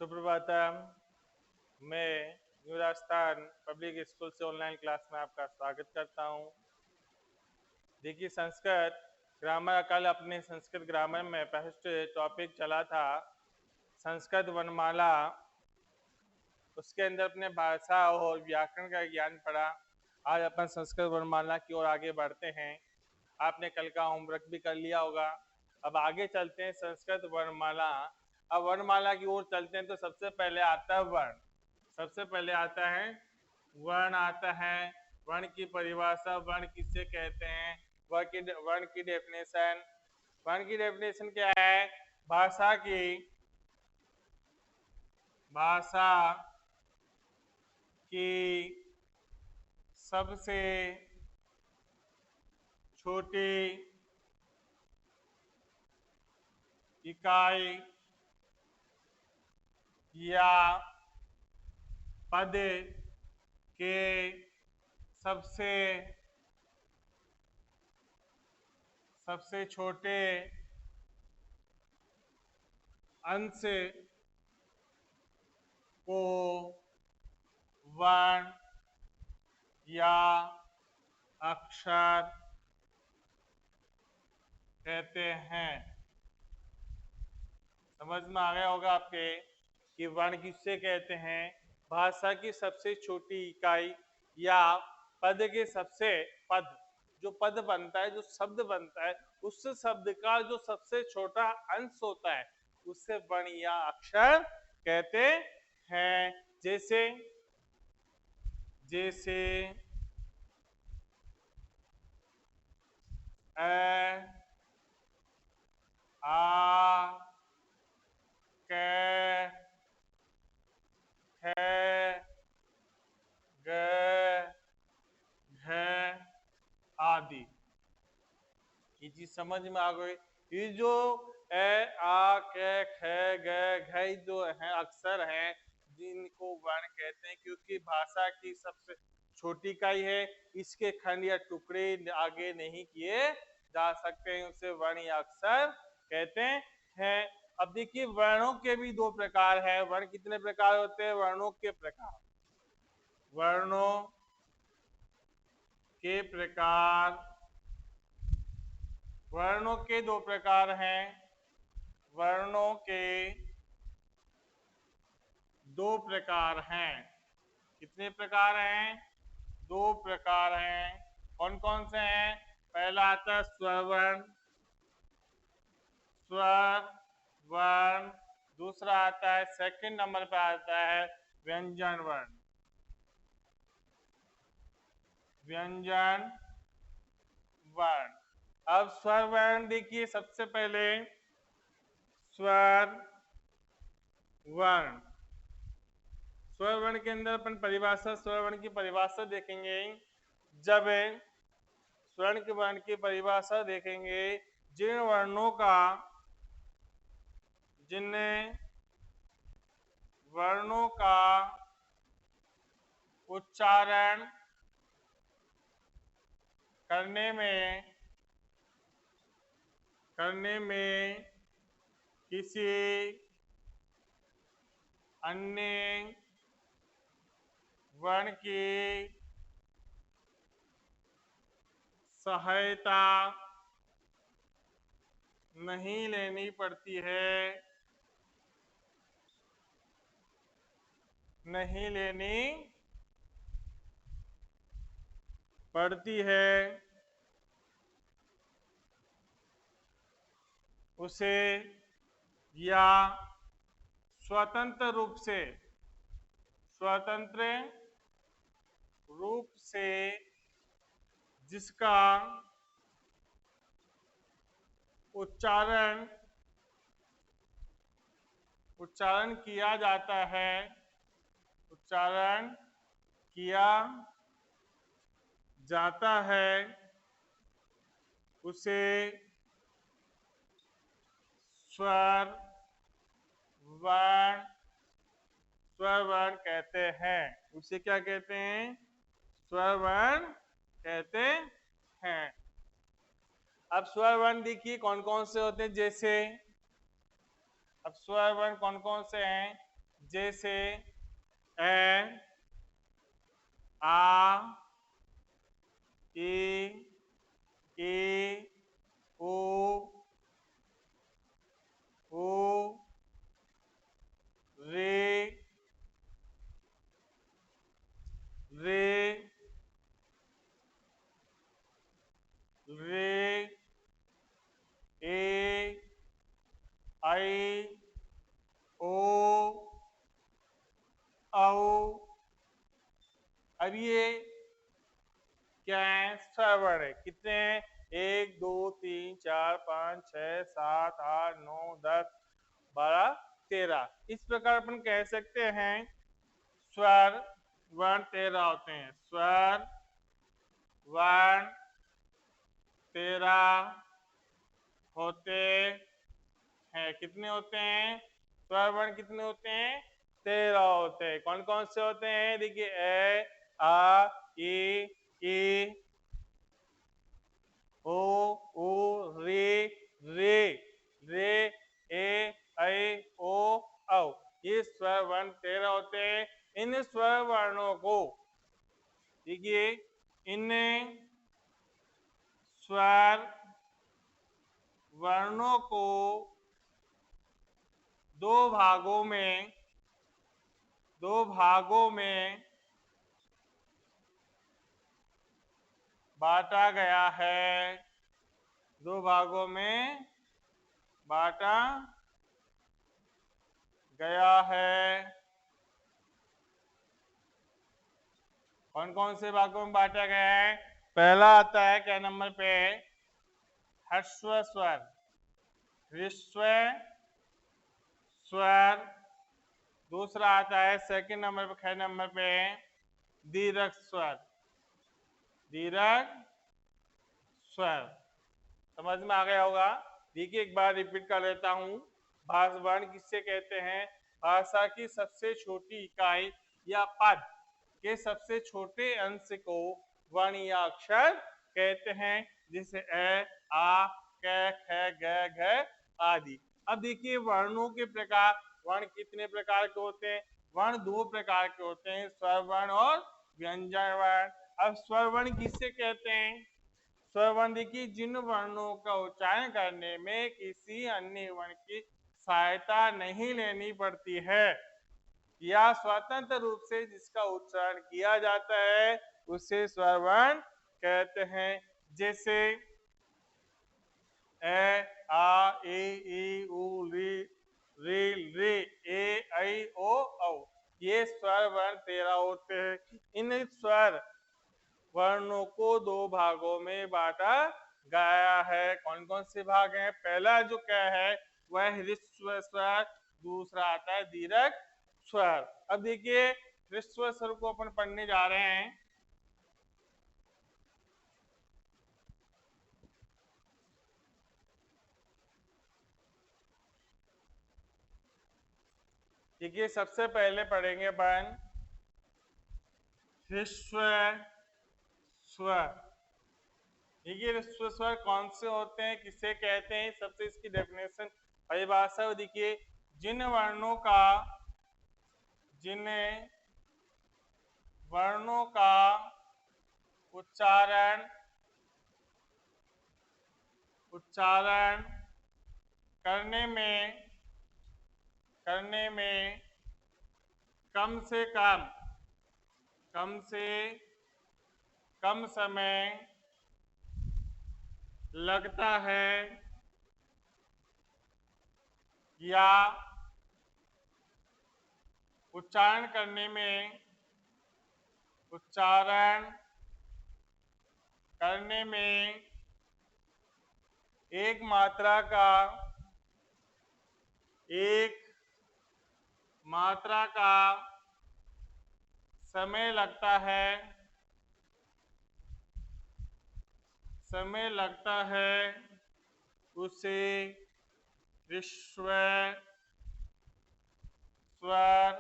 सुप्रभातम। मैं new Rajasthan public school से online class में आपका स्वागत करता हूं। देखिए, संस्कृत ग्रामर, कल अपने संस्कृत ग्रामर में फर्स्ट टॉपिक चला था संस्कृत वर्णमाला। उसके अंदर अपने भाषा और व्याकरण का ज्ञान पढ़ा। आज अपन संस्कृत वर्णमाला की ओर आगे बढ़ते हैं। आपने कल का होमवर्क भी कर लिया होगा। अब आगे चलते हैं संस्कृत वर्णमाला। अब वर्णमाला की ओर चलते हैं तो सबसे पहले आता है वर्ण। सबसे पहले आता है वर्ण आता है। वर्ण की परिभाषा, वर्ण किससे कहते हैं, वर्ण की डेफिनेशन। वर्ण की डेफिनेशन क्या है? भाषा की सबसे छोटी इकाई या पद के सबसे छोटे अंश को वर्ण या अक्षर कहते हैं। समझ में आ गया होगा आपके कि वर्ण किससे कहते हैं? भाषा की सबसे छोटी इकाई या पद के पद, जो पद बनता है, जो शब्द बनता है, उस शब्द का जो सबसे छोटा अंश होता है उससे वर्ण या अक्षर कहते हैं। जैसे जैसे अ, आ, क, ख, ग, घ आदि। ये चीज समझ में आ गई। ये जो ए, आ, क, ख, ग, घ जो है अक्षर हैं, जिनको वर्ण कहते हैं, क्योंकि भाषा की सबसे छोटी इकाई है। इसके खंड या टुकड़े आगे नहीं किए जा सकते हैं, उसे वर्ण या अक्षर कहते हैं। अब देखिए, वर्णों के भी दो प्रकार है। वर्ण कितने प्रकार होते हैं? वर्णों के प्रकार। वर्णों के प्रकार, वर्णों के दो प्रकार हैं। वर्णों के दो प्रकार हैं। कितने प्रकार हैं? दो प्रकार हैं। कौन कौन से हैं? पहला आता है स्वरवर्ण, स्वर वर्ण। दूसरा आता है, सेकंड नंबर पे आता है व्यंजन वर्ण। व्यंजन वर्ण। अब स्वर वर्ण देखिए, सबसे पहले स्वर वर्ण। स्वर वर्ण के अंदर अपन परिभाषा, स्वर वर्ण की परिभाषा देखेंगे। जब स्वर्ण के वर्ण की परिभाषा देखेंगे, जिन वर्णों का जिन वर्णों का उच्चारण करने में किसी अन्य वर्ण की सहायता नहीं लेनी पड़ती है, नहीं लेनी पड़ती है, उसे या स्वतंत्र रूप से जिसका उच्चारण किया जाता है, उच्चारण किया जाता है, उसे स्वर वर्ण कहते हैं। उसे क्या कहते हैं? स्वर वर्ण कहते हैं। अब स्वर वर्ण देखिए कौन कौन से होते हैं। जैसे अब स्वर वर्ण कौन कौन से हैं? जैसे ए, आ, ए, ओ, रे, रे, रे, ए, आई, ओ, औ। अब ये क्या है? स्वर वर्ण है। कितने हैं? 1 2 3 4 5 6 7 8 9 10 12 13। इस प्रकार अपन कह सकते हैं स्वर वर्ण 13 होते हैं। स्वर वर्ण 13 होते हैं। कितने होते हैं? स्वर वर्ण कितने होते हैं? 13 होते हैं। कौन कौन से होते हैं? देखिए ए, आ, ई, ओ, रे, रे, रे, ए, ऐ, ओ, औ। ये स्वर वर्ण 13 होते हैं। इन स्वर वर्णों को देखिए, इन स्वर वर्णों को दो भागों में बांटा गया है। 2 भागों में बांटा गया है। कौन कौन से भागों में बांटा गया है? पहला आता है क्या नंबर पे? ह्रस्व स्वर, ह्रस्व स्वर। दूसरा आता है सेकंड नंबर पे, ख नंबर पे, दीर्घ स्वर, दीर्घ स्वर। समझ में आ गया होगा? देखिए एक बार रिपीट कर लेता हूं। भाषा वर्ण किससे कहते हैं? भाषा की सबसे छोटी इकाई या पद के सबसे छोटे अंश को वर्ण या अक्षर कहते हैं, जैसे ए, आ, क, ख, ग, घ आदि। अब देखिए वर्णों के प्रकार। वर्ण कितने प्रकार के होते हैं? वर्ण 2 प्रकार के होते हैं, स्वर वर्ण और व्यंजन वर्ण। अब स्वर वर्ण किससे कहते हैं? स्वर वर्ण देखिए जिन वर्णों का उच्चारण करने में किसी अन्य वर्ण की सहायता नहीं लेनी पड़ती है या स्वतंत्र रूप से जिसका उच्चारण किया जाता है, उसे स्वर वर्ण कहते हैं। जैसे ए, आ, ई, उ, रे, रे, ए, ऐ, ओ, औ। ये स्वर वर्ण 13 होते हैं। इन स्वर वर्णों को 2 भागों में बांटा गया है। कौन कौन से भाग हैं? पहला जो क्या है वह ह्रस्व स्वर, दूसरा आता है दीर्घ स्वर। अब देखिए ह्रस्व स्वर को अपन पढ़ने जा रहे हैं। देखिए सबसे पहले पढ़ेंगे अपन ह्रस्व स्वर। देखिए ह्रस्व स्वर कौन से होते हैं, किसे कहते हैं? सबसे इसकी डेफिनेशन परिभाषा देखिए, जिन वर्णों का उच्चारण करने में कम से कम समय लगता है या उच्चारण करने में एक मात्रा का समय लगता है, उसे ह्रस्व स्वर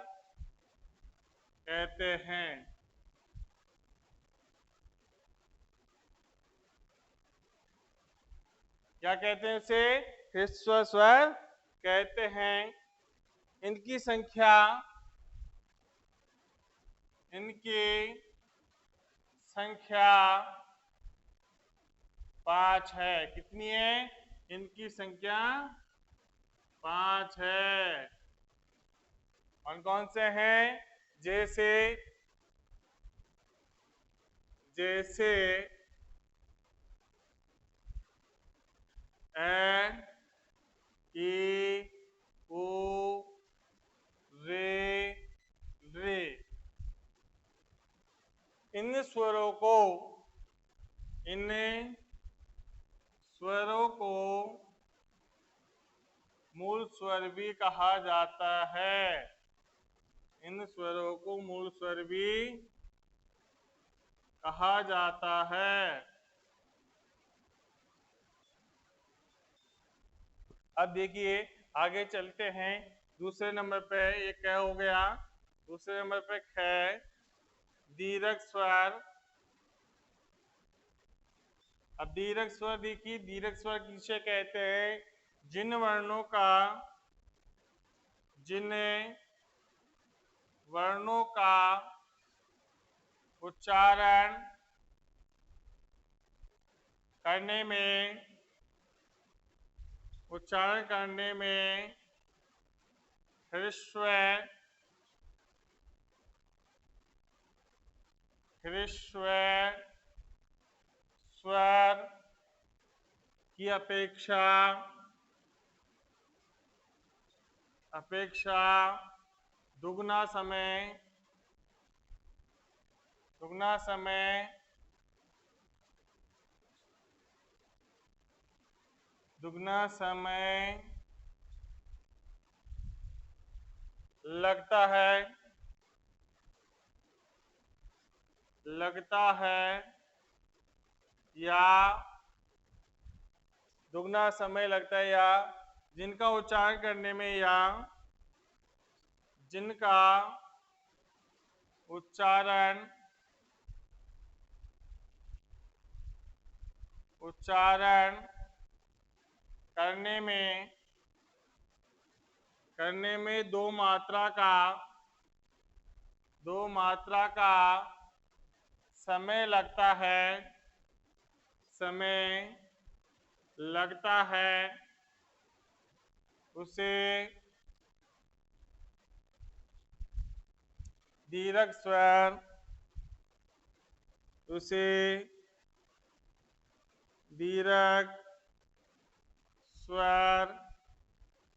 कहते हैं। क्या कहते हैं? उसे ह्रस्व स्वर कहते हैं। इनकी संख्या इनकी संख्या 5 है। कितनी है? इनकी संख्या 5 है। कौन कौन से हैं? जैसे जैसे ए, ई, उ, रे, रे। इन स्वरों को मूल स्वर भी कहा जाता है। इन स्वरों को मूल स्वर भी कहा जाता है। अब देखिए आगे चलते हैं। दूसरे नंबर पे ये क हो गया। दूसरे नंबर पे ख, दीर्घ स्वर। अब दीर्घ स्वर देखिए, दीर्घ स्वर किसे कहते हैं? जिन वर्णों का उच्चारण करने में ह्रस्व स्वर की अपेक्षा दुगना समय लगता है या दुगना समय लगता है, या जिनका उच्चारण करने में जिनका उच्चारण करने में दो मात्रा का समय लगता है उसे दीर्घ स्वर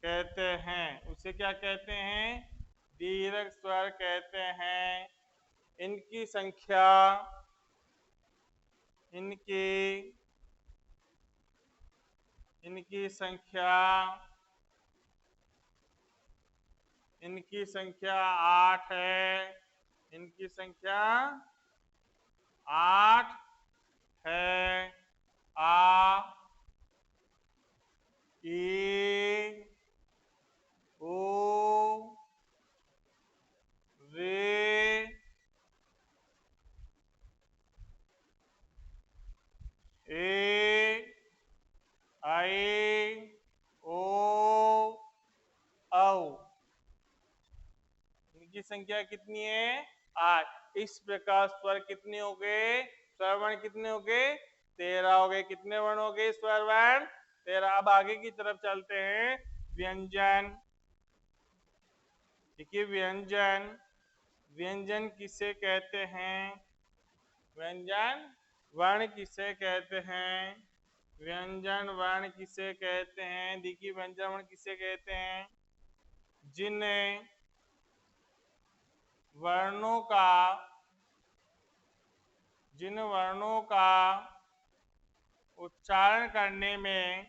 कहते हैं। उसे क्या कहते हैं? दीर्घ स्वर कहते हैं। इनकी संख्या इनकी संख्या 8 है। इनकी संख्या 8 है। आ, ई, ओ, रे, ए, आई, ओ, औ। इनकी संख्या कितनी है? 8। इस प्रकार स्वर कितने हो गए? स्वर वर्ण कितने हो गए? 13 हो गए। कितने वर्ण हो गए स्वर वर्ण? 13। अब आगे की तरफ चलते हैं। व्यंजन। देखिए व्यंजन किसे कहते हैं? व्यंजन वर्ण किसे कहते हैं? व्यंजन वर्ण किसे कहते हैं? देखिए व्यंजन वर्ण किसे कहते हैं? जिन वर्णों का उच्चारण करने में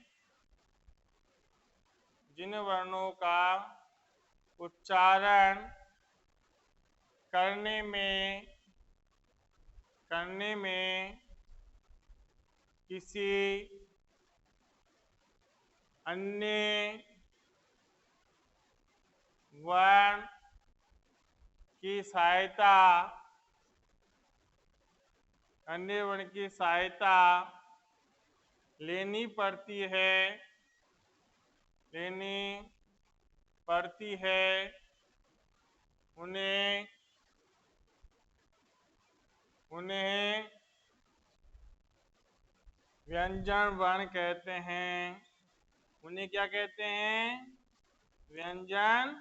किसी अन्य वर्ण की सहायता लेनी पड़ती है। उन्हें उन्हें व्यंजन वर्ण कहते हैं। उन्हें क्या कहते हैं? व्यंजन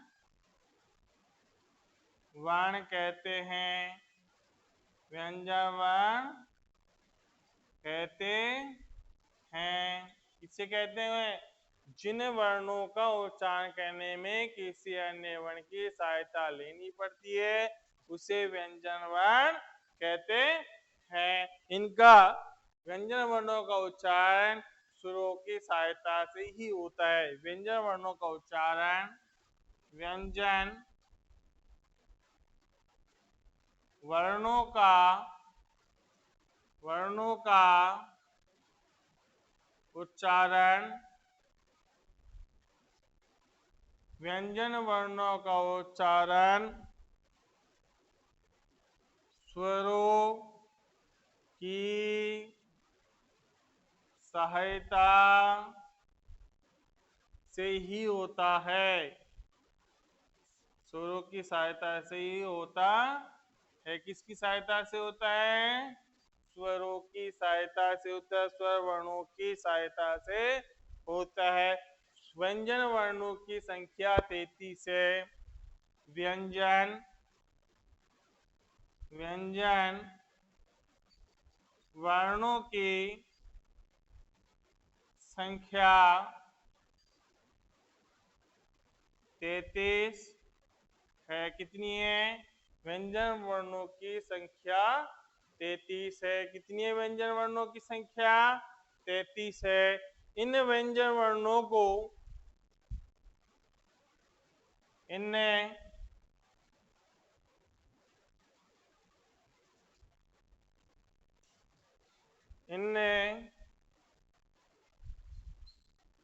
वर्ण कहते हैं। व्यंजन वर्ण कहते हैं। किसे कहते हैं? जिन वर्णों का उच्चारण करने में किसी अन्य वर्ण की सहायता लेनी पड़ती है उसे व्यंजन वर्ण कहते हैं। इनका व्यंजन वर्णों का उच्चारण स्वरों की सहायता से ही होता है। व्यंजन वर्णों का उच्चारण व्यंजन वर्णों का उच्चारण व्यंजन वर्णों का उच्चारण स्वरों की सहायता से ही होता है। स्वरों की सहायता से ही होता है। किसकी सहायता से होता है? स्वरों की सहायता से होता है। स्वर वर्णों की सहायता से होता है। व्यंजन वर्णों की संख्या 33 है। व्यंजन वर्णों की संख्या 33 है। कितनी है? व्यंजन वर्णों की संख्या 33 है। कितनी है व्यंजन वर्णों की संख्या? 33 है। इन व्यंजन वर्णों को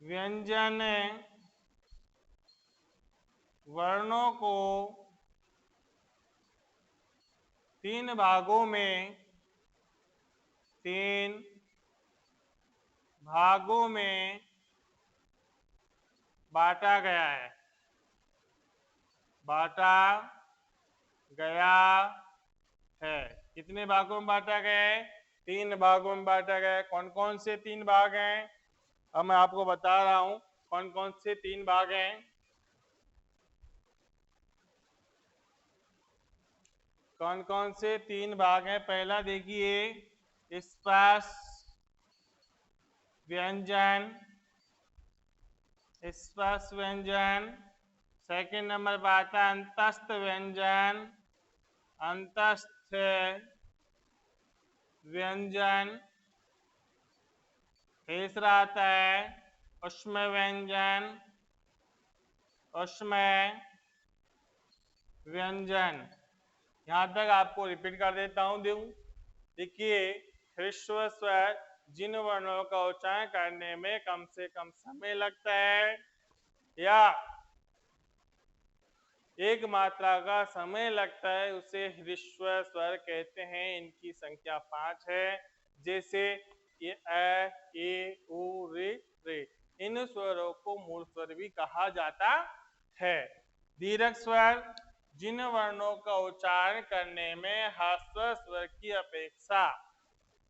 व्यंजन वर्णों को 3 भागों में बांटा गया है। कितने भागों में बांटा गया है? 3 भागों में बांटा गया है। कौन कौन से 3 भाग हैं? अब मैं आपको बता रहा हूं कौन कौन से 3 भाग हैं। कौन कौन से 3 भाग हैं? पहला देखिए स्पर्श व्यंजन। सेकंड नंबर पर आता है अंतस्थ व्यंजन। तीसरा आता है ऊष्म व्यंजन। यहां तक आपको रिपीट कर देता हूं। देखिए ह्रस्व स्वर जिन वर्णों का उच्चारण करने में कम से कम समय लगता है या एक मात्रा का समय लगता है उसे ह्रस्व स्वर कहते हैं। इनकी संख्या 5 है। जैसे ये अ, ए, उ, रे। इन स्वरों को मूल स्वर भी कहा जाता है। दीर्घ स्वर जिन वर्णों का उच्चारण करने में ह्रस्व स्वर की अपेक्षा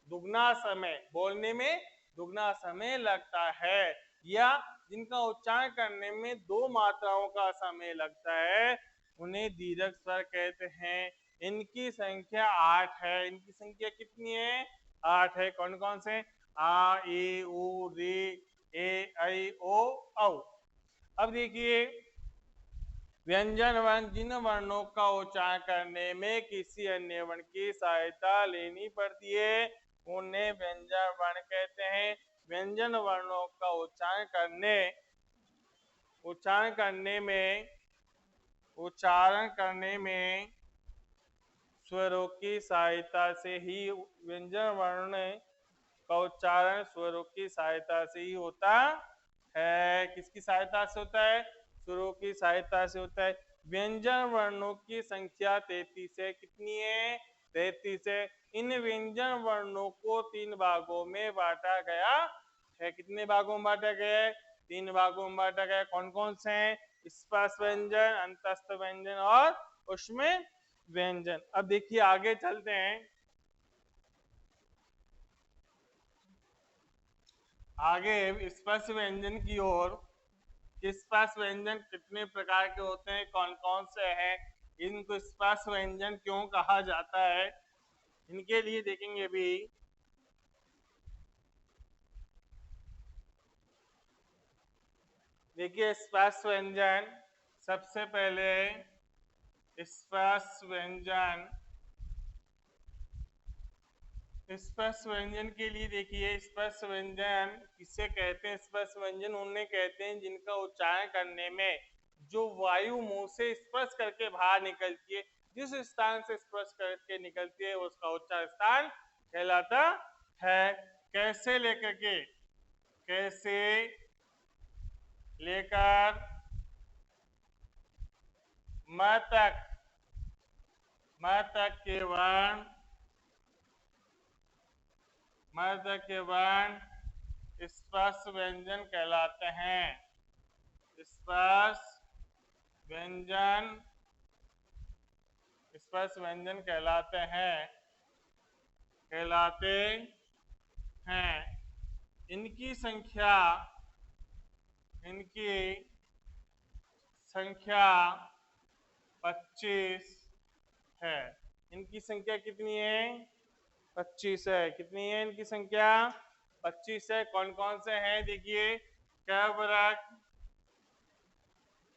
बोलने में दुगना समय लगता है या जिनका उच्चारण करने में 2 मात्राओं का समय लगता है उन्हें दीर्घ स्वर कहते हैं। इनकी संख्या 8 है। इनकी संख्या कितनी है? 8 है। कौन कौन से? आ, ए, उ, रे, ए, ऐ, ओ, औ। अब देखिए व्यंजन वर्ण जिन वर्णों का उच्चारण करने में किसी अन्य वर्ण की सहायता लेनी पड़ती है उन्हें व्यंजन वर्ण कहते हैं। व्यंजन वर्णों का उच्चारण करने में स्वरों की सहायता से ही व्यंजन वर्ण का उच्चारण स्वरों की सहायता से ही होता है। किसकी सहायता से होता है? स्वरों की सहायता से होता है। व्यंजन वर्णों की संख्या 33 है। कितनी है? 33 है। इन व्यंजन वर्णों को 3 भागों में बांटा गया है। कितने भागों में बांटा गया है? 3 भागों में बांटा गया है। कौन कौन से हैं? स्पर्श व्यंजन, अंतस्थ व्यंजन और ऊष्म व्यंजन। अब देखिए आगे चलते हैं। आगे स्पर्श व्यंजन की ओर। स्पर्श व्यंजन कितने प्रकार के होते हैं, कौन कौन से हैं, इनको स्पर्श व्यंजन क्यों कहा जाता है, इनके लिए देखेंगे भी। देखिए स्पर्श व्यंजन, सबसे पहले स्पर्श व्यंजन, स्पर्श व्यंजन के लिए देखिए स्पर्श व्यंजन किसे कहते हैं। स्पर्श व्यंजन उन्हें कहते हैं जिनका उच्चारण करने में जो वायु मुंह से स्पर्श करके बाहर निकलती है, जिस स्थान से स्पर्श करके निकलती है उसका उच्चारण स्थान कहलाता है। कैसे लेकर के, कैसे लेकर म तक, म तक के वर्ण, म तक के वर्ण स्पर्श व्यंजन कहलाते हैं। स्पर्श व्यंजन, स्पर्श व्यंजन कहलाते हैं, कहलाते हैं। इनकी संख्या, इनकी संख्या 25 है। इनकी संख्या कितनी है, 25 है। कितनी है इनकी संख्या, 25 है। कौन कौन से हैं देखिए, क वर्ग,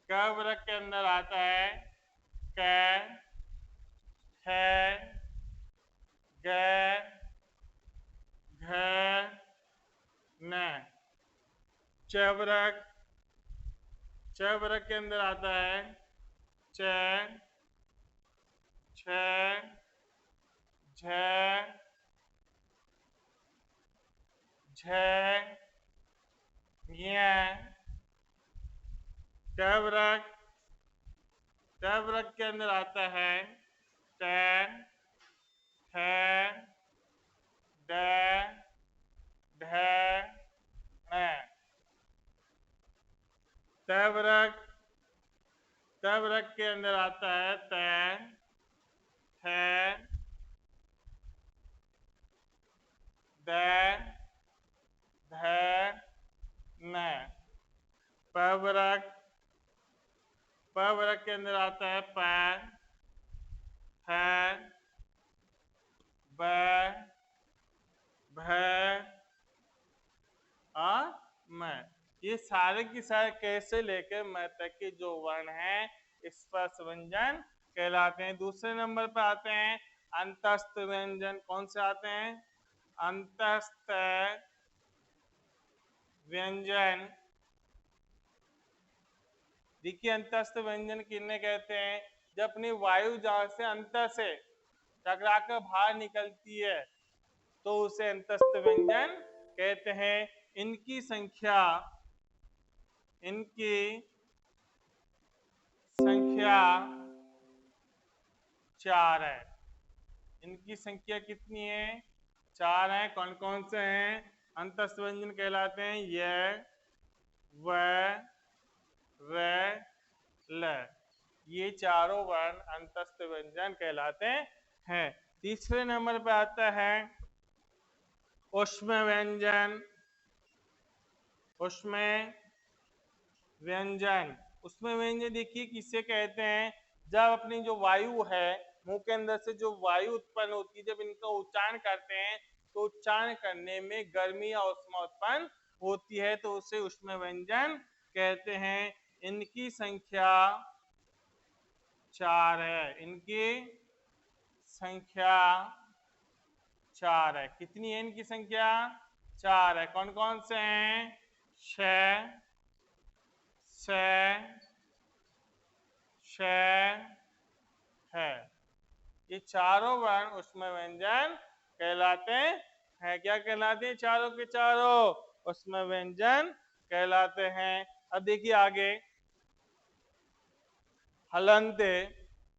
क वर्ग के अंदर आता है क, ख, ग, घ, न। च वर्ग, च वर्ग के अंदर आता है च, छ, झ, झ, ञ। ट वर्ग, ट वर्ग के अंदर आता है ट, ठ, ड, ढ, ण। त वर्ग, त वर्ग के अंदर आता है त, थ, द, ध, न। प वर्ग, प वर्ग के अंदर आता है प, फ, ब, भ और म। ये सारे की सारे कैसे लेकर म तक के जो वर्ण हैं स्पर्श व्यंजन कहलाते हैं। दूसरे नंबर पर आते हैं अंतस्थ व्यंजन। कौन से आते हैं, अंतस्थ व्यंजन। देखिए अंतस्थ व्यंजन किन्हें कहते हैं, जब अपनी वायु जहां से अंतर से टकराकर बाहर निकलती है तो उसे अंतस्थ व्यंजन कहते हैं। इनकी संख्या, इनकी संख्या 4 है। इनकी संख्या कितनी है, 4 है। कौन कौन से हैं, अंतस्थ व्यंजन कहलाते हैं य, व, र, ल। ये चारों वर्ण अंतस्थ व्यंजन कहलाते हैं। तीसरे नंबर पर आता है ऊष्म व्यंजन। ऊष्म व्यंजन, ऊष्म व्यंजन देखिए किससे कहते हैं, जब अपनी जो वायु है मुंह के अंदर से जो वायु उत्पन्न होती है, जब इनका उच्चारण करते हैं तो उच्चारण करने में गर्मी या ऊष्मा उत्पन्न होती है तो उसे ऊष्म व्यंजन कहते हैं। इनकी संख्या 4 है। इनकी संख्या 4 है। कितनी है इनकी संख्या, 4 है। कौन कौन से हैं, श, स, श है। ये चारों वर्ण ऊष्म व्यंजन कहलाते हैं। क्या कहलाते हैं, चारों के चारों ऊष्म व्यंजन कहलाते हैं। अब देखिए आगे हलंत,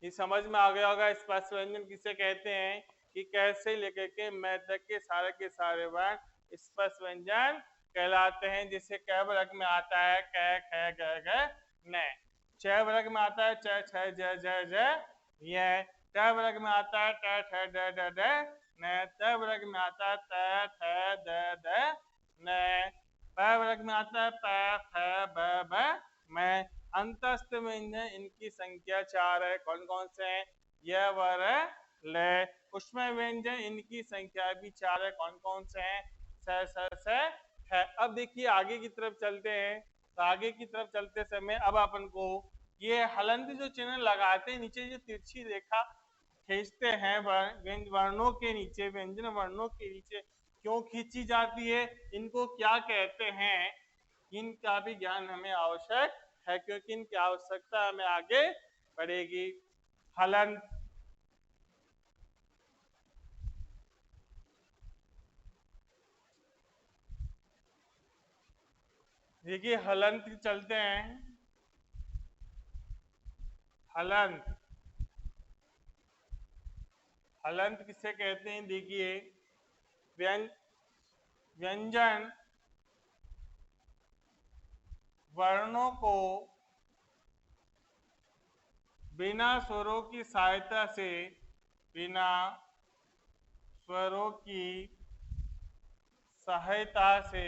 ये समझ में आ गया होगा स्पर्श व्यंजन किसे कहते हैं, कि कैसे लेकर के मैं तक के सारे वर्ण स्पर्श व्यंजन कहलाते हैं। जैसे क वर्ग में आता है क, ख, ग, घ, न। च वर्ग में आता है च, छ, ज, झ, य। ट वर्ग में आता है ट, ठ, ड, ढ, न। त वर्ग में आता है त, थ, द, न। प वर्ग में आता है प फ ब ब मैं। अंतस्थ व्यंजन इनकी संख्या 4 है। कौन कौन से हैं? य वर ल। ऊष्म व्यंजन इनकी संख्या भी 4 है। कौन कौन से हैं? स है। अब देखिए आगे की तरफ चलते हैं। तो आगे की तरफ चलते समय अब अपन को ये हलंत जो चिन्ह लगाते हैं, नीचे जो तिरछी रेखा खींचते हैं वर्णों के नीचे, व्यंजन वर्णों के नीचे क्यों खींची जाती है, इनको क्या कहते हैं, इनका भी ज्ञान हमें आवश्यक है, क्योंकि इनकी आवश्यकता हमें आगे पड़ेगी। हलंत, देखिए हलंत चलते हैं। हलंत, हलंत किसे कहते हैं? देखिए व्यंजन वर्णों को बिना स्वरों की सहायता से, बिना स्वरों की सहायता से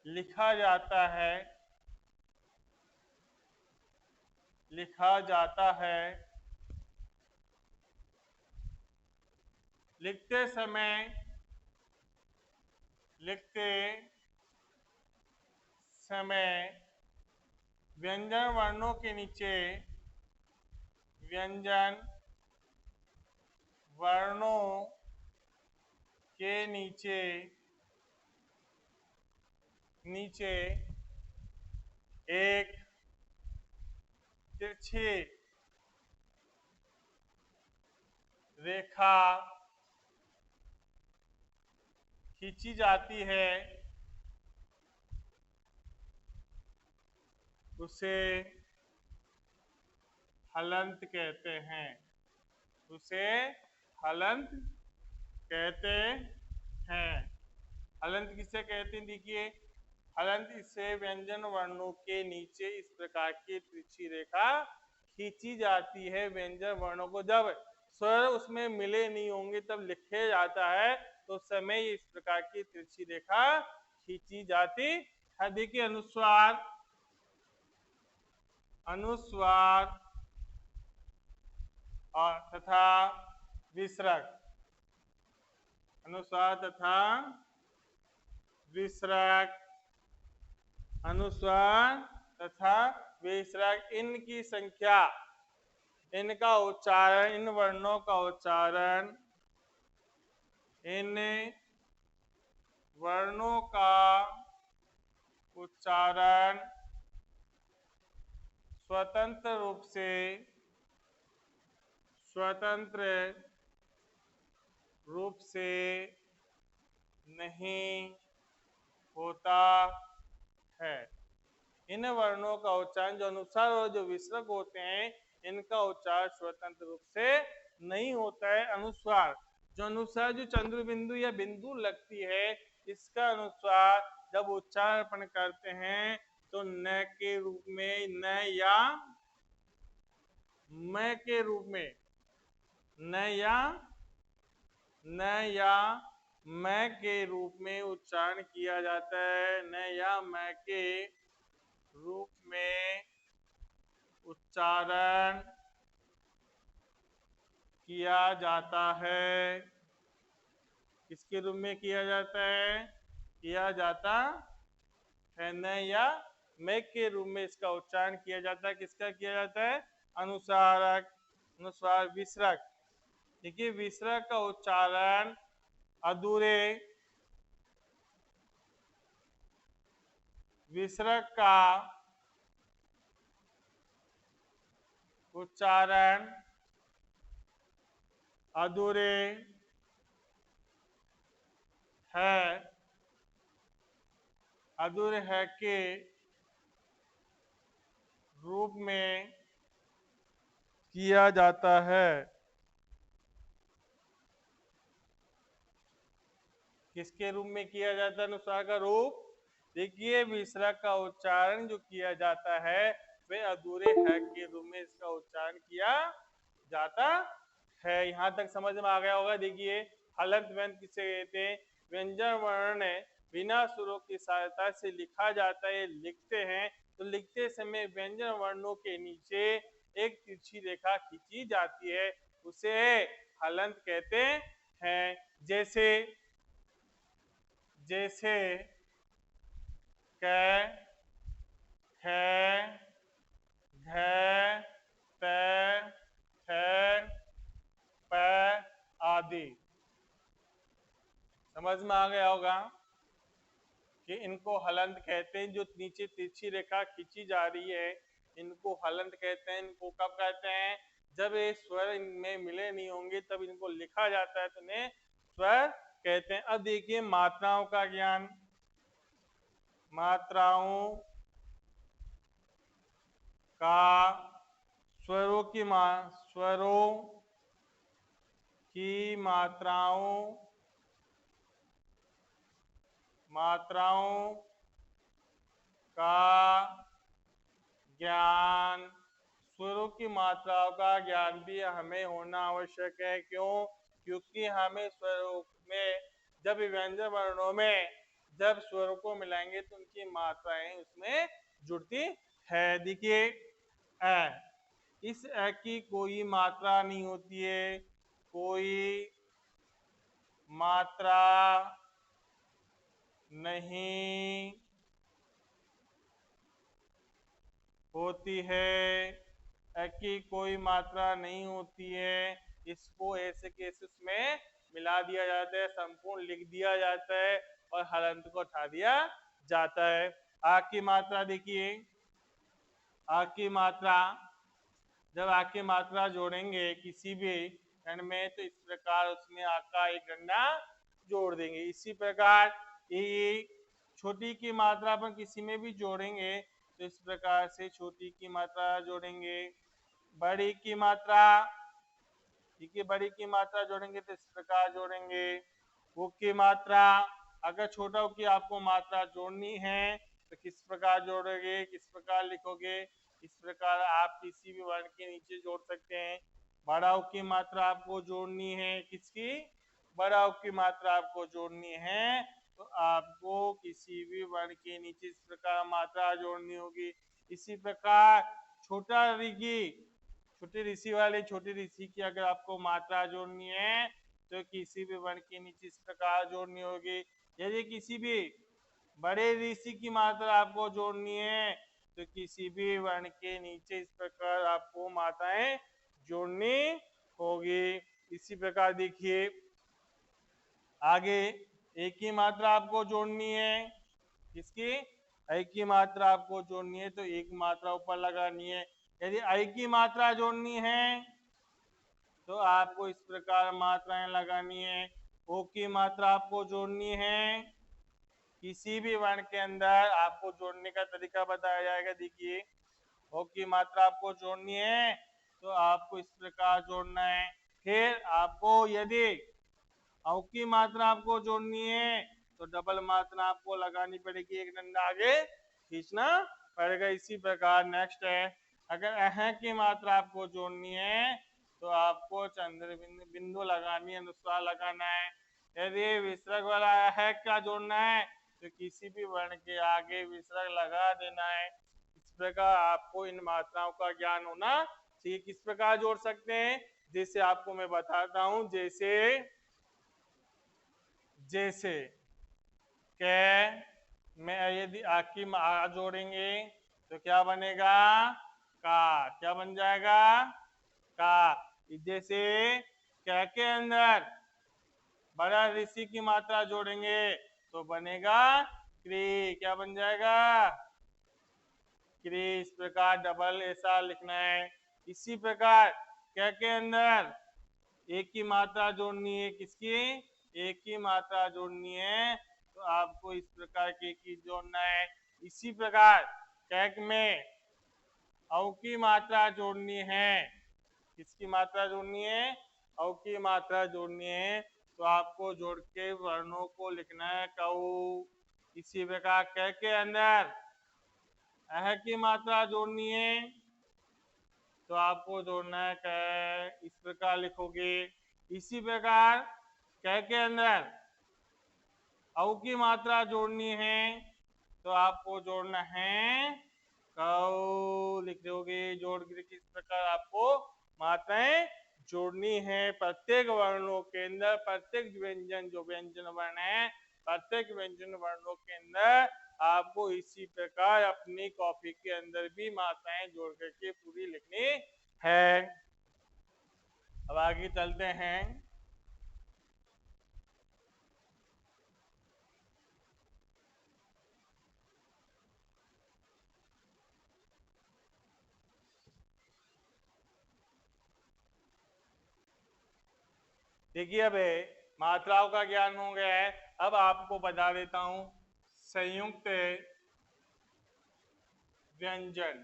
लिखा जाता है, लिखा जाता है। लिखते समय, लिखते समय व्यंजन वर्णों के नीचे, व्यंजन वर्णों के नीचे नीचे एक तिरछी रेखा खींची जाती है, उसे हलंत कहते हैं, उसे हलंत कहते हैं। हलंत किसे कहते हैं? देखिए हलंत इसे व्यंजन वर्णों के नीचे इस प्रकार की तिरछी रेखा खींची जाती है। व्यंजन वर्णों को जब स्वर उसमें मिले नहीं होंगे तब लिखे जाता है, तो उस समय इस प्रकार की तिरछी रेखा खींची जाती है। देखिए अनुस्वार, अनुस्वार और तथा विसर्ग, अनुस्वार तथा विसर्ग, अनुस्वार तथा विसर्ग इनकी संख्या, इनका उच्चारण, इन वर्णों का उच्चारण, इन वर्णों का उच्चारण स्वतंत्र रूप से, स्वतंत्र रूप से नहीं होता है। इन वर्णों का उच्चारण, जो अनुस्वार और जो विसर्ग होते हैं, इनका उच्चारण स्वतंत्र रूप से नहीं होता है। अनुस्वार, जो अनुस्वार जो चंद्र बिंदु या बिंदु लगती है, इसका अनुस्वार जब उच्चारण करते हैं तो न के रूप में, न या म के रूप में, न या म के रूप में उच्चारण किया जाता है। न या म के रूप में उच्चारण किया जाता है। किसके रूप में किया जाता है? किया जाता है न या म के रूप में इसका उच्चारण किया जाता है। किसका किया जाता है? अनुस्वारक, अनुस्वार विसर्ग। देखिए विसर्ग का उच्चारण अधूरे, विसर्ग का उच्चारण अधूरे है, अधूरे है के रूप में किया जाता है। किसके रूप में किया जाता है अनुस्वार का रूप? देखिए विसर्ग का उच्चारण जो किया जाता है वे अधूरे है के रूप में इसका उच्चारण किया जाता है। यहाँ तक समझ में आ गया होगा। देखिए हलंत व्यंजन किसे कहते हैं? व्यंजन वर्ण बिना स्वरों की सहायता से लिखा जाता है, लिखते हैं, तो लिखते समय व्यंजन वर्णों के नीचे एक तिरछी रेखा खींची जाती है, उसे हलंत कहते हैं। जैसे जैसे क, ख, घ, त, थ, प आदि। समझ में आ गया होगा कि इनको हलंत कहते हैं। जो नीचे तिरछी रेखा खींची जा रही है इनको हलंत कहते हैं। इनको कब कहते हैं? जब ये स्वर इनमें मिले नहीं होंगे तब इनको लिखा जाता है तो इन्हें स्वर कहते हैं। अब देखिए मात्राओं का ज्ञान। मात्राओं का स्वरों की मात्राओं का ज्ञान, स्वरों की मात्राओं का ज्ञान भी हमें होना आवश्यक है। क्यों? क्योंकि हमें स्वरों में जब व्यंजन वर्णों में जब स्वरों को मिलाएंगे तो उनकी मात्राएं उसमें जुड़ती है। देखिए अ, इस अ की कोई मात्रा नहीं होती है, कोई मात्रा नहीं होती है, अ की कोई मात्रा नहीं होती है। इसको ऐसे केसेस में मिला दिया जाता है, संपूर्ण लिख दिया जाता है और हलंत को हटा दिया जाता है। आ की मात्रा देखिए, आ की मात्रा, जब आ की मात्रा जोड़ेंगे किसी भी खंड में तो इस प्रकार उसमें आ का एक डंडा जोड़ देंगे। इसी प्रकार ये छोटी की मात्रा पर किसी में भी जोड़ेंगे तो इस प्रकार से छोटी की मात्रा जोड़ेंगे। बड़ी की मात्रा, ठीक है, बड़ी की मात्रा जोड़ेंगे तो इस प्रकार जोड़ेंगे। उ की मात्रा, अगर छोटा उ की आपको मात्रा जोड़नी है तो किस प्रकार जोड़ोगे, किस प्रकार लिखोगे? इस प्रकार आप किसी भी वर्ण के नीचे जोड़ सकते हैं। बड़ा उ की मात्रा आपको जोड़नी है, किसकी? बड़ा उ की मात्रा आपको जोड़नी है तो आपको किसी भी वर्ण के नीचे इस प्रकार मात्रा जोड़नी होगी। इसी प्रकार छोटा ऋषि, छोटे ऋषि वाले छोटे ऋषि की अगर आपको मात्रा जोड़नी है तो किसी भी वर्ण के नीचे इस प्रकार जोड़नी होगी। यदि किसी भी बड़े ऋषि की मात्रा आपको जोड़नी है तो किसी भी वर्ण के नीचे इस प्रकार आपको मात्राएं जोड़नी होगी। इसी प्रकार देखिए आगे एक ही मात्रा आपको जोड़नी है, किसकी? एक की मात्रा आपको जोड़नी है तो एक मात्रा ऊपर लगानी है। यदि आई की मात्रा जोड़नी है तो आपको इस प्रकार मात्राएं लगानी है। ओ की मात्रा आपको जोड़नी है, किसी भी वर्ण के अंदर आपको जोड़ने का तरीका बताया जाएगा। देखिए ओ की मात्रा आपको जोड़नी है तो आपको इस प्रकार जोड़ना है। फिर आपको यदि औ की मात्रा आपको जोड़नी है तो डबल मात्रा आपको लगानी पड़ेगी, एक डंडा आगे खींचना पड़ेगा। इसी प्रकार नेक्स्ट है, अगर अह की मात्रा आपको जोड़नी है तो आपको चंद्र बिंदु लगानी है, अनुस्वार लगाना है। यदि विसर्ग वाला अह का जोड़ना है तो किसी भी वर्ण के आगे विसर्ग लगा देना है। इस प्रकार आपको इन मात्राओं का ज्ञान होना चाहिए। किस प्रकार जोड़ सकते हैं जैसे आपको मैं बताता हूं। जैसे जैसे क में यदि आ की आ जोड़ेंगे तो क्या बनेगा? का। क्या बन जाएगा? का। जैसे क के अंदर बड़ा ऋषि की मात्रा जोड़ेंगे तो बनेगा क्री। क्या बन जाएगा? क्री। इस प्रकार डबल ऐसा लिखना है। इसी प्रकार क के अंदर एक की मात्रा जोड़नी है, किसकी? एक की मात्रा जोड़नी है तो आपको इस प्रकार के की जोड़ना है। इसी प्रकार कैक में औ की मात्रा जोड़नी है, किसकी मात्रा जोड़नी है? औ की मात्रा जोड़नी है तो आपको जोड़ के वर्णों को लिखना है कऊ। इसी प्रकार क के अंदर अह की मात्रा जोड़नी है तो आपको जोड़ना है क। इस प्रकार लिखोगे। इसी प्रकार क के अंदर औ की मात्रा जोड़नी है तो आपको जोड़ना है कौ, लिख दोगे। जोड़ के किस प्रकार आपको मात्राएं जोड़नी है प्रत्येक वर्णों के अंदर, प्रत्येक व्यंजन जो व्यंजन वर्ण है प्रत्येक व्यंजन वर्णों के अंदर आपको इसी प्रकार अपनी कॉपी के अंदर भी मात्राएं जोड़ करके पूरी लिखनी है। अब आगे चलते हैं। देखिए अब मात्राओं का ज्ञान हो गया है। अब आपको बता देता हूं संयुक्त व्यंजन।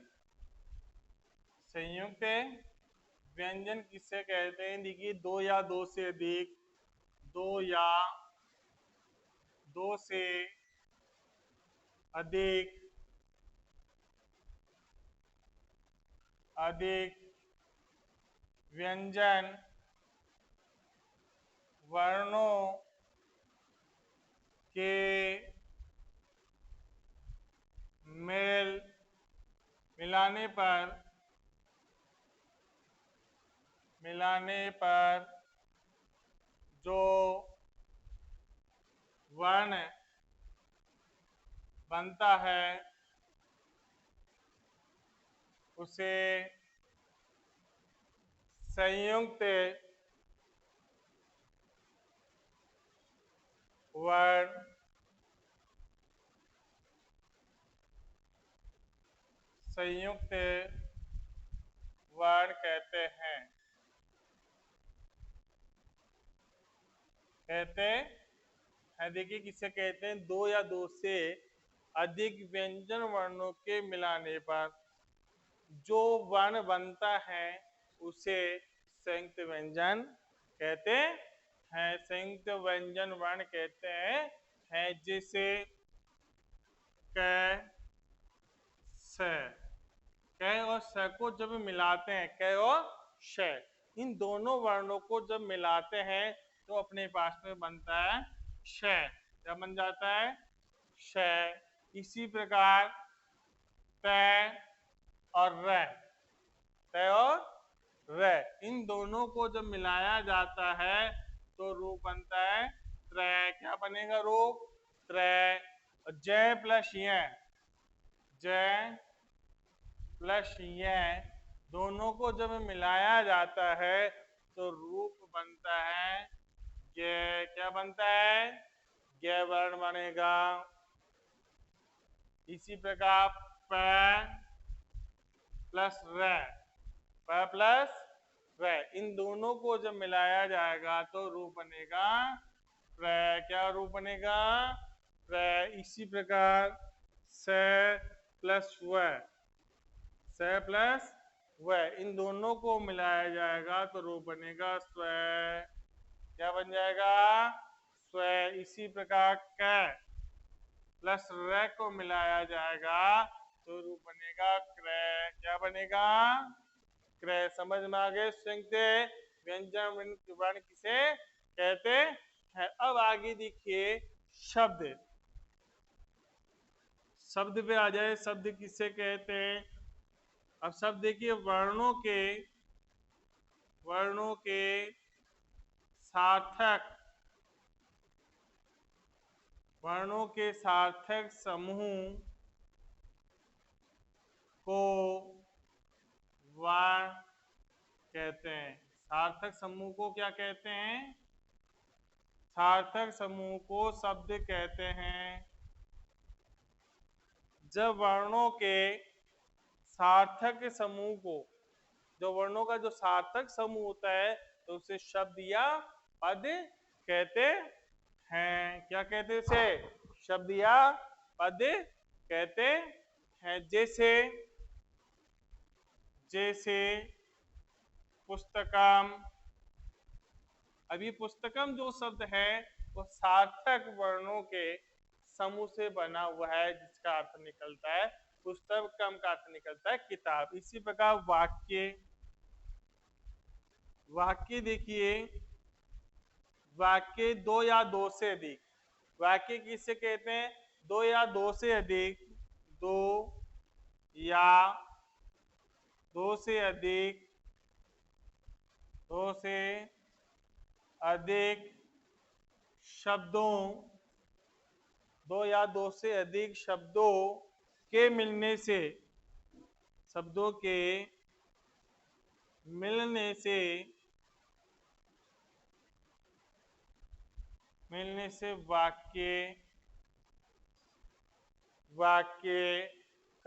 संयुक्त व्यंजन किसे कहते हैं? देखिए दो या दो से अधिक, दो या दो से अधिक अधिक व्यंजन वर्णों के मेल मिलाने पर जो वर्ण बनता है उसे संयुक्त वर्ण संयुक्त वर्ण कहते हैं। देखिए किसे कहते हैं? दो या दो से अधिक व्यंजन वर्णों के मिलाने पर जो वर्ण बनता है उसे संयुक्त व्यंजन कहते हैं। संयुक्त व्यंजन वर्ण कहते हैं जिसे क, स, क और स को जब मिलाते हैं, क और श इन दोनों वर्णों को जब मिलाते हैं तो अपने पास में बनता है श। क्या बन जाता है? श। इसी प्रकार त और र, त और र इन दोनों को जब मिलाया जाता है तो रूप बनता है त्र। क्या बनेगा रूप? त्र। जय प्लस य, जय प्लस य दोनों को जब मिलाया जाता है तो रूप बनता है जय। क्या बनता है? जय वर्ण बनेगा। इसी प्रकार प प्लस र, प प्लस र इन दोनों को जब मिलाया जाएगा तो रूप बनेगा प्र। क्या रूप बनेगा? प्र। इसी प्रकार स प्लस व, स प्लस व इन दोनों को मिलाया जाएगा तो रूप बनेगा स्व। क्या बन जाएगा? स्व। इसी प्रकार क प्लस र को मिलाया जाएगा तो रूप बनेगा क्र। क्या बनेगा? क्र। समझ में आ गए? संयुक्त व्यंजन वर्ण किसे कहते हैं? अब आगे देखिए शब्द। शब्द पे आ जाए। शब्द किसे कहते हैं? अब शब्द देखिए वर्णों के सार्थक, वर्णों के सार्थक समूह को वर्ण कहते हैं। सार्थक समूह को क्या कहते हैं? सार्थक समूह को शब्द कहते हैं। जब वर्णों के सार्थक समूह को, जो वर्णों का जो सार्थक समूह होता है तो उसे शब्द या पद कहते हैं। क्या कहते हैं इसे? शब्द या पद कहते हैं। जैसे पुस्तकम। अभी पुस्तकम जो शब्द है वो सार्थक वर्णों के समूह से बना हुआ है जिसका अर्थ निकलता है पुस्तकम का अर्थ निकलता है किताब। इसी प्रकार वाक्य। वाक्य देखिए वाक्य दो या दो से अधिक, वाक्य किसे कहते हैं? दो या दो से अधिक, दो या दो से अधिक, दो से अधिक शब्दों, दो या दो से अधिक शब्दों के मिलने से, शब्दों के मिलने से वाक्य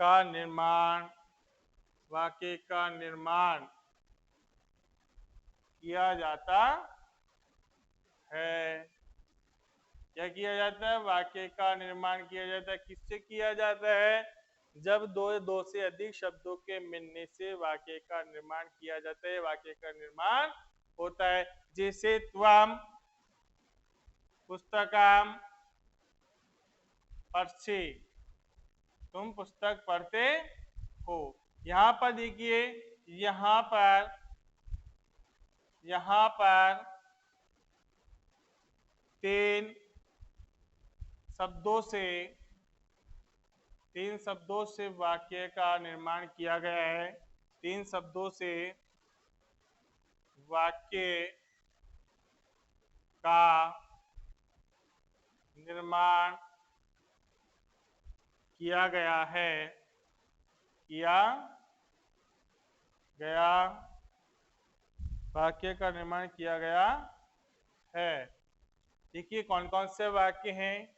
का निर्माण किया जाता है। क्या किया जाता है? वाक्य का निर्माण किया जाता है। किससे किया जाता है? जब दो से अधिक शब्दों के मिलने से वाक्य का निर्माण किया जाता है, वाक्य का निर्माण होता है। जैसे त्वम पुस्तकम पढ़सि, तुम पुस्तक पढ़ते हो। यहाँ पर देखिए, यहाँ पर तीन शब्दों से वाक्य का निर्माण किया गया है। तीन शब्दों से वाक्य का निर्माण किया गया है, वाक्य का निर्माण किया गया है। देखिए कौन कौन से वाक्य हैं।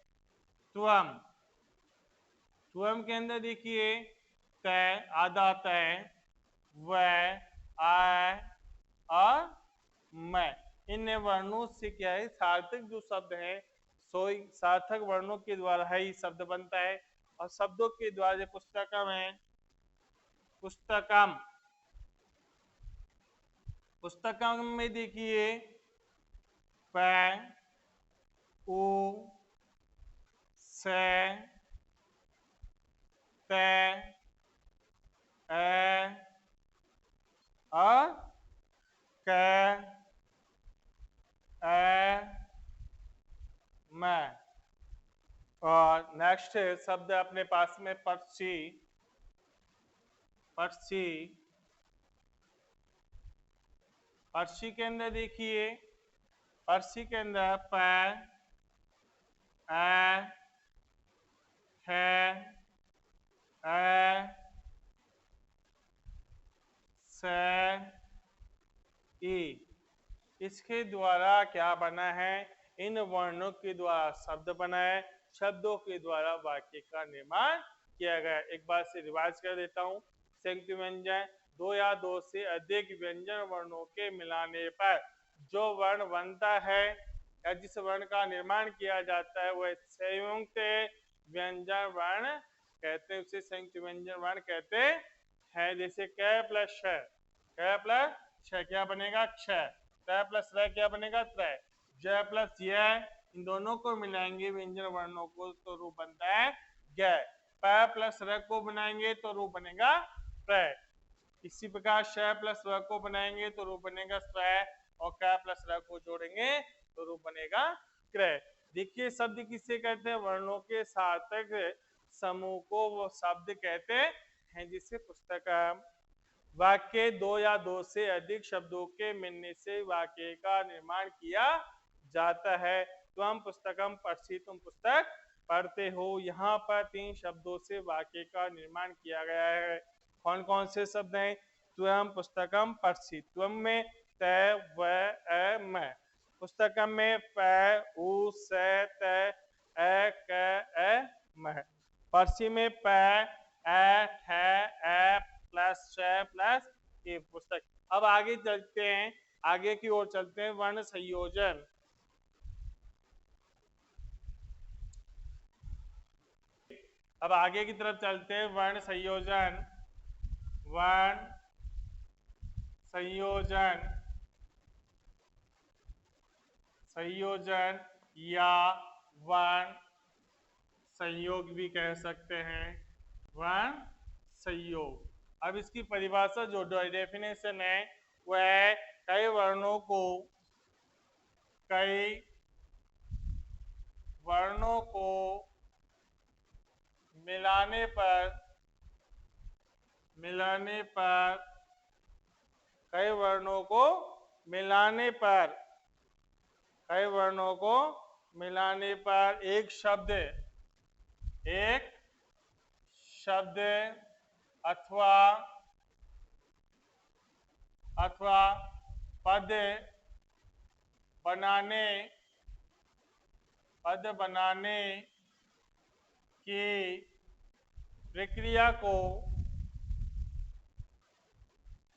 त्वम के अंदर देखिए तय, आधा तय, वह, आय और मैं, इन वर्णों से क्या है, सार्थक जो शब्द है सो सार्थक वर्णों के द्वारा ही शब्द बनता है। और शब्दों के द्वारा पुस्तकम है, पुस्तकम में देखिए प, उ, से, ते, ए और क, ए, मैं। और नेक्स्ट शब्द अपने पास में पक्षी, पर्ची के अंदर देखिए, पर्ची के अंदर प, ए, है, ए, से, ई, इसके द्वारा क्या बना है? इन वर्णों के द्वारा शब्द बना है, शब्दों के द्वारा वाक्य का निर्माण किया गया। एक बार से रिवाइज कर देता हूँ। संयुक्त व्यंजन, दो या दो से अधिक व्यंजन वर्णों के मिलाने पर जो वर्ण बनता है या जिस वर्ण का निर्माण किया जाता है वह संयुक्त व्यंजन वर्ण कहते हैं, उसे संयुक्त व्यंजन वर्ण कहते हैं। जैसे क प्लस छ, क्या बनेगा? क्ष। त प्लस र क्या बनेगा? त्र। ज प्लस य, इन दोनों को मिलाएंगे व्यंजन वर्णों को तो रूप बनता है ग। प प्लस र को बनाएंगे तो रूप बनेगा प्र। इसी प्रकार श प्लस र को बनाएंगे तो रूप बनेगा स्त्र, और क प्लस र को जोड़ेंगे तो रूप बनेगा क्र। देखिए शब्द किसे कहते हैं? वर्णों के सार्थक समूह को वो शब्द कहते हैं, जिसे पुस्तक। वाक्य दो या दो से अधिक शब्दों के मिलने से वाक्य का निर्माण किया जाता है। त्वम पुस्तकम पढ़सि, तुम पुस्तक पढ़ते हो। यहाँ पर तीन शब्दों से वाक्य का निर्माण किया गया है। कौन कौन से शब्द हैं? त्वम पुस्तकम पढ़सि, त्वम में त, व, ए, मैं, पुस्तकम में प, उ, से, त, ए, क, ए, मैं, पढ़सि में प, ए, ठ, ए प्लस छ प्लस ए, पुस्तक। अब आगे चलते हैं, आगे की ओर चलते हैं। वर्ण संयोजन, अब आगे की तरफ चलते हैं। वर्ण संयोजन, या वर्ण संयोग भी कह सकते हैं। वर्ण संयोग, अब इसकी परिभाषा जो डेफिनेशन है वह है कई वर्णों को मिलाने पर कई वर्णों को मिलाने पर एक शब्द अथवा पद बनाने की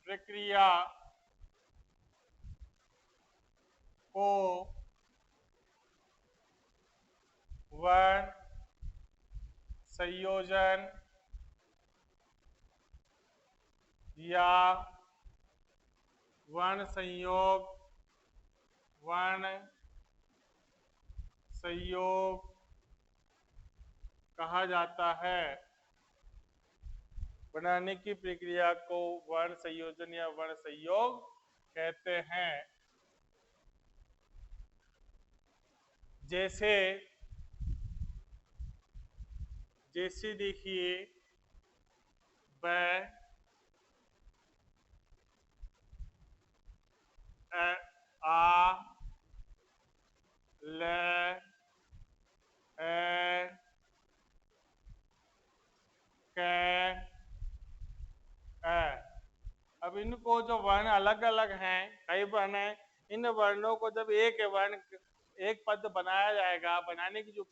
प्रक्रिया को वर्ण संयोजन या वर्ण संयोग कहा जाता है। बनाने की प्रक्रिया को वर्ण संयोजन या वर्ण संयोग कहते हैं। जैसे देखिए, ब, आ, ल, क, अब इनको जो वर्ण अलग अलग हैं, कई वर्ण हैं, इन वर्णों को जब एक पद बनाया जाएगा, बनाने की जो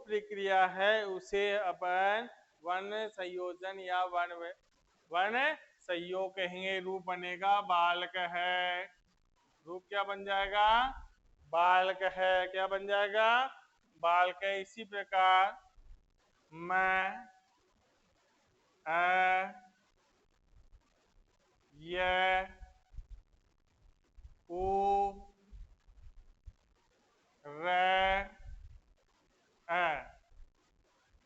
प्रक्रिया है उसे अपन वर्ण संयोजन या वर्ण संयोग कहेंगे। रूप बनेगा बालक है। रूप क्या बन जाएगा? बालक है। क्या बन जाएगा? बालक है। इसी प्रकार मैं, य, उ, र,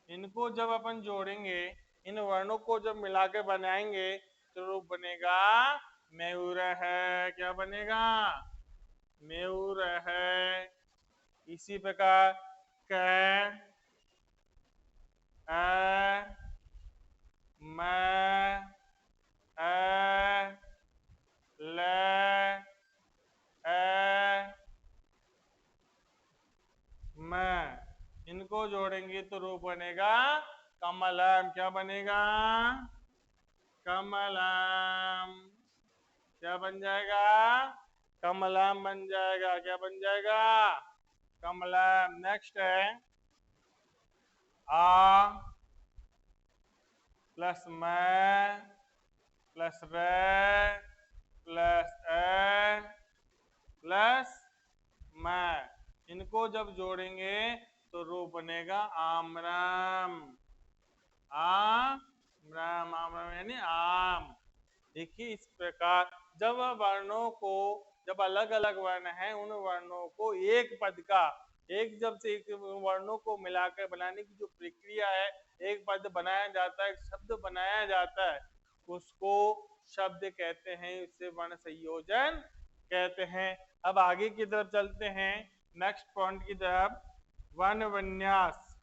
इनको जब अपन जोड़ेंगे, इन वर्णों को जब मिला के बनाएंगे तो रूप बनेगा मयूर है। क्या बनेगा? मयूर है। इसी प्रकार क, म, ल, म, इनको जोड़ेंगे तो रूप बनेगा कमलम। क्या बनेगा? कमलम। क्या बन जाएगा? कमलम बन जाएगा। क्या बन जाएगा? कमलम। नेक्स्ट है आ प्लस म प्लस र प्लस प्लस म, इनको जब जोड़ेंगे तो रूप बनेगा आम्रम। आम्रम, आम्रम यानी आम। देखिए, इस प्रकार जब अलग अलग वर्ण हैं, उन वर्णों को एक वर्णों को मिलाकर बनाने की जो प्रक्रिया है, एक पद बनाया जाता है, एक शब्द बनाया जाता है, उसको शब्द कहते हैं, उसे वर्ण संयोजन कहते हैं। अब आगे की तरफ चलते हैं, नेक्स्ट पॉइंट की तरफ। वर्ण विन्यास।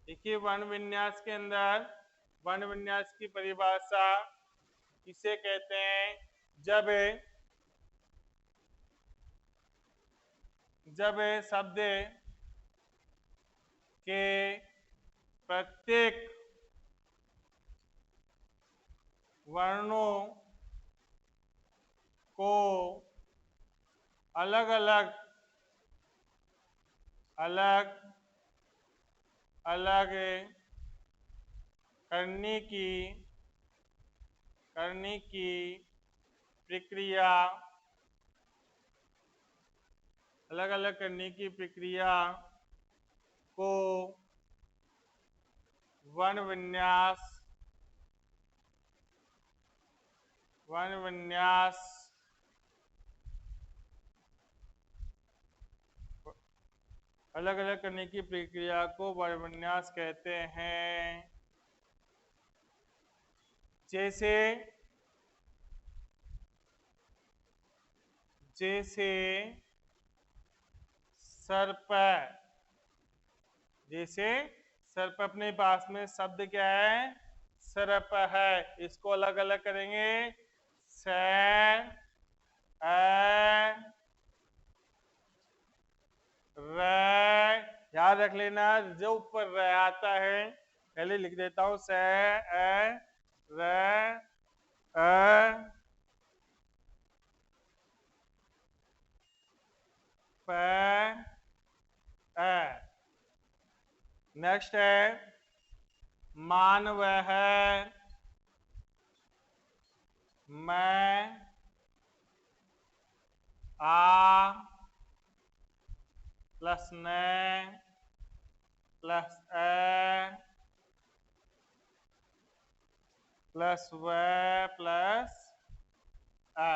देखिए, वर्ण विन्यास के अंदर वर्ण विन्यास की परिभाषा किसे कहते हैं? जब शब्द के प्रत्येक वर्णों को अलग अलग करने की प्रक्रिया को वर्ण विन्यास अलग अलग करने की प्रक्रिया को वर्ण विन्यास कहते हैं। जैसे जैसे सर्प, जैसे सर्प अपने पास में शब्द क्या है, सर्प है। इसको अलग अलग करेंगे, स र। याद रख लेना, जो ऊपर र आता है पहले लिख देता हूं, स र प नेक्स्ट है मानव है, मैं आ प्लस न प्लस ए प्लस व प्लस आ।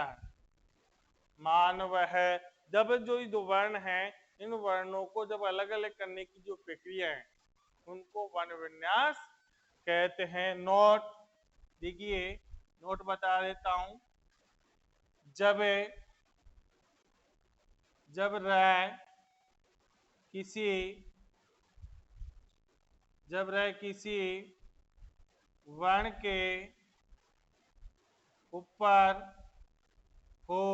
मानव है। जब जो ये दो वर्ण हैं, इन वर्णों को जब अलग अलग करने की जो प्रक्रिया है उनको वर्ण विन्यास कहते हैं। नोट देखिए, नोट बता देता हूं। जब र किसी वर्ण के ऊपर हो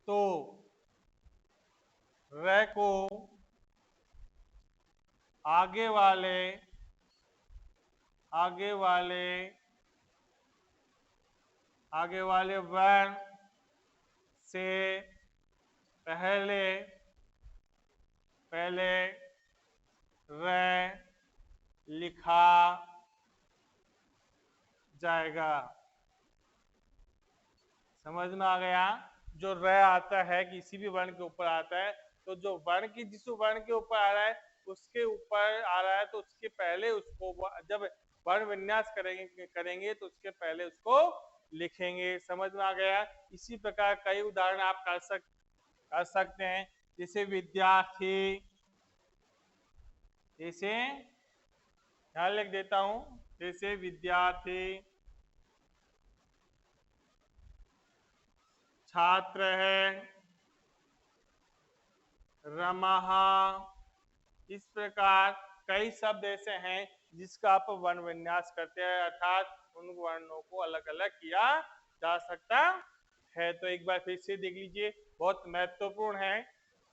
तो र को आगे वाले वर्ण से पहले र लिखा जाएगा। समझ में आ गया? जो र आता है किसी भी वर्ण के ऊपर आता है, तो जो वर्ण की जिस वर्ण के ऊपर आ रहा है उसके ऊपर आ रहा है तो उसके पहले उसको, जब वर्ण विन्यास करेंगे तो उसके पहले उसको लिखेंगे। समझ में आ गया? इसी प्रकार कई उदाहरण आप कर सकते हैं। जैसे विद्यार्थी, जैसे यहां लिख देता हूं, जैसे विद्यार्थी, छात्र है, रमः। इस प्रकार कई शब्द ऐसे हैं जिसका आप वर्ण विन्यास करते हैं, अर्थात उन वर्णों को अलग अलग किया जा सकता है। तो एक बार फिर से देख लीजिए, बहुत महत्वपूर्ण है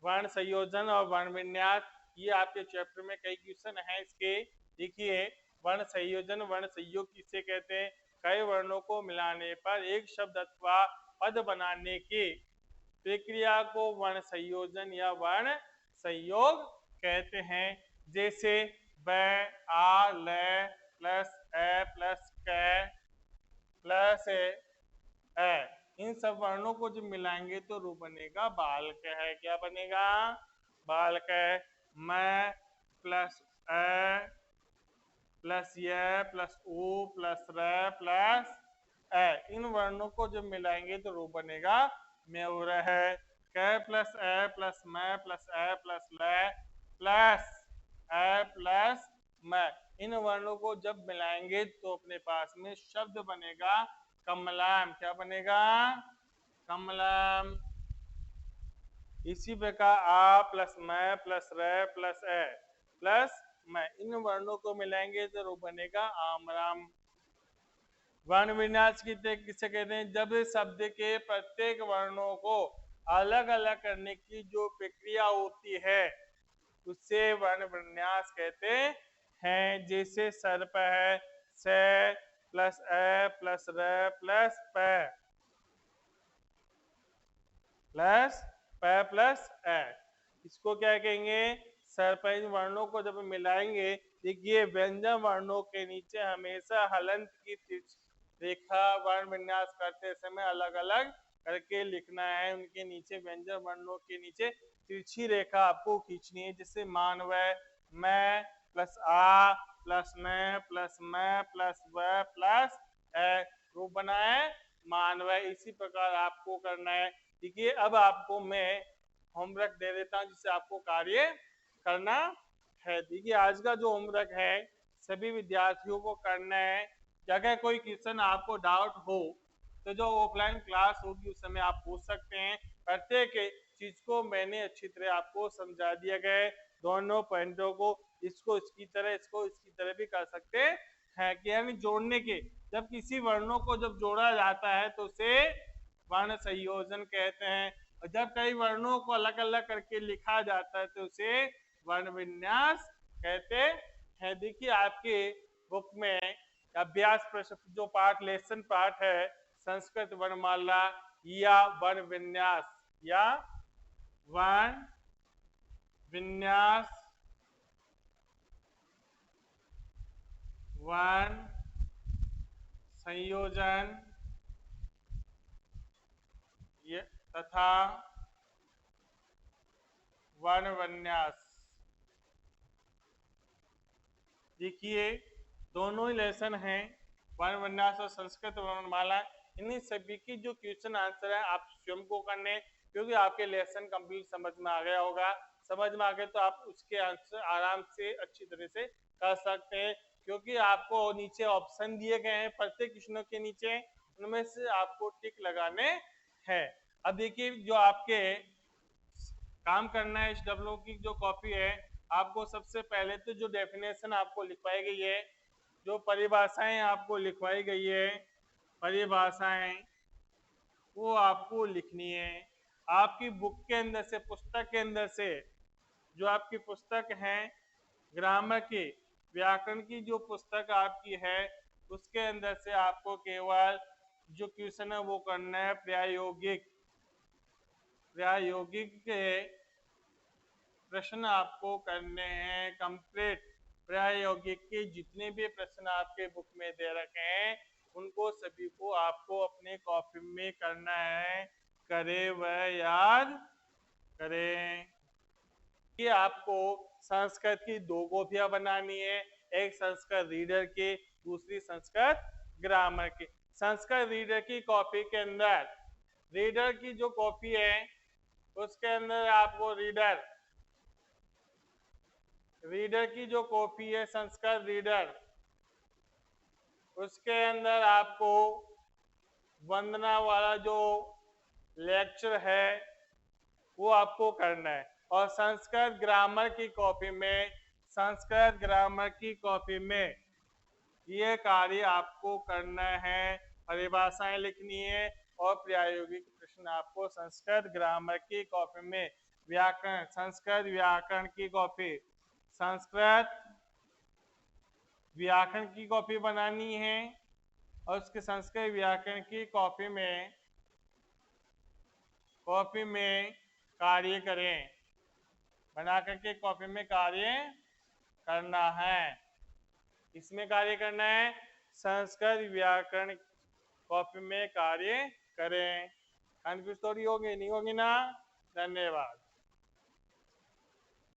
वर्ण संयोजन और वर्ण विन्यास। ये आपके चैप्टर में कई क्वेश्चन हैं इसके। देखिए, वर्ण संयोजन, वर्ण संयोग किसे कहते हैं? कई वर्णों को मिलाने पर एक शब्द अथवा पद बनाने की प्रक्रिया को वर्ण संयोजन या वर्ण संयोग कहते हैं। जैसे ब, आ, ल प्लस ए प्लस क प्लस ए, इन सब वर्णों को जब मिलाएंगे तो रूप बनेगा बालक है। क्या बनेगा? बालक है। मैं प्लस ए प्लस य प्लस उ प्लस र प्लस ए, इन वर्णों को जब मिलाएंगे तो रूप बनेगा म्यूर है। क प्लस ए प्लस मैं प्लस ए प्लस ल प्लस ए प्लस मैं, इन वर्णों को जब मिलाएंगे तो अपने पास में शब्द बनेगा कमलम। क्या बनेगा? कमलम। इसी प्रकार आ प्लस मैं प्लस र प्लस ए प्लस मैं, इन वर्णों को मिलाएंगे तो रूप बनेगा आमराम। वर्ण विन्यास किसे कहते हैं? जब शब्द के प्रत्येक वर्णों को अलग अलग करने की जो प्रक्रिया होती है उसे वर्ण विन्यास कहते हैं। जैसे सर्प है, से प्लस ए प्लस र प्लस प प्लस ए, इसको क्या कहेंगे? सर्प। इन वर्णों को जब मिलाएंगे, देखिए व्यंजन वर्णों के नीचे हमेशा हलंत की रेखा वर्ण विन्यास करते समय अलग अलग करके लिखना है। उनके नीचे व्यंजन वर्णों के नीचे तिरछी रेखा आपको खींचनी है। जैसे मानवय, मैं प्लस आ प्लस न प्लस मैं प्लस व प्लस ए, रूप बना है मानवय। इसी प्रकार आपको करना है। देखिए, अब आपको मैं होमवर्क दे देता हूं जिससे आपको कार्य करना है। देखिए, आज का जो होमवर्क है सभी विद्यार्थियों को करना है कि अगर कोई क्वेश्चन आपको डाउट हो तो जो ऑफलाइन क्लास होगी उस समय आप पूछ सकते हैं। प्रत्येक चीज को मैंने अच्छी तरह आपको समझा दिया गया है, दोनों पॉइंटों को, इसको इसकी तरह, इसको इसकी तरह भी कर सकते हैं कि यानी जोड़ने के, जब किसी वर्णों को जब जोड़ा जाता है तो उसे वर्ण संयोजन कहते हैं, और जब कई वर्णों को अलग अलग करके लिखा जाता है तो उसे वर्ण विन्यास कहते हैं। देखिए आपके बुक में अभ्यास प्रश्न जो पाठ लेसन पाठ है संस्कृत वर्णमाला या वर्ण विन्यास या वर्ण विन्यास वर्ण संयोजन तथा वर्ण विन्यास, देखिए दोनों ही लेसन हैं, वर्ण विन्यास और संस्कृत वर्णमाला। इन्हीं सभी की जो क्वेश्चन आंसर है आप स्वयं को करने, क्योंकि आपके लेसन कंप्लीट समझ में आ गया होगा, समझ में आ गए तो आप उसके आंसर आराम से अच्छी तरह से कर सकते हैं, क्योंकि आपको नीचे ऑप्शन दिए गए हैं प्रत्येक क्वेश्चनों के नीचे, उनमें से आपको टिक लगाने हैं। अब देखिए जो आपके काम करना है, इस डब्ल्यू की जो कॉपी है, आपको सबसे पहले तो जो डेफिनेशन आपको लिखवाई गई है, जो परिभाषाएं आपको लिखवाई गई है, परिभाषाएं वो आपको लिखनी है। आपकी बुक के अंदर से, पुस्तक के अंदर से, जो आपकी पुस्तक है ग्रामर की, व्याकरण की जो पुस्तक आपकी है उसके अंदर से आपको केवल जो क्वेश्चन है वो करना है प्रायोगिक के प्रश्न आपको करने हैं कंप्लीट। प्रायोगिक के जितने भी प्रश्न आपके बुक में दे रखे हैं उनको सभी को आपको अपने कॉपी में करना है, करे वह याद करें। कि आपको संस्कृत की 2 कॉपियां बनानी है, एक संस्कृत रीडर की, दूसरी संस्कृत ग्रामर की। संस्कृत रीडर की कॉपी के अंदर, रीडर की जो कॉपी है उसके अंदर आपको रीडर की जो कॉपी है संस्कृत रीडर, उसके अंदर आपको वंदना वाला जो लेक्चर है वो आपको करना है, और संस्कृत ग्रामर की कॉपी में, संस्कृत ग्रामर की कॉपी में ये कार्य आपको करना है, परिभाषाएं लिखनी है और प्रायोगिक प्रश्न आपको संस्कृत ग्रामर की कॉपी में, व्याकरण संस्कृत व्याकरण की कॉपी, संस्कृत व्याकरण की कॉपी बनानी है, और उसके संस्कृत व्याकरण की कॉपी में कार्य करें, बना करके कॉपी में कार्य करना है। इसमें कार्य करना है, संस्कृत व्याकरण कॉपी में कार्य करें। कन्फ्यूज थोड़ी होगी, नहीं होगी ना? धन्यवाद।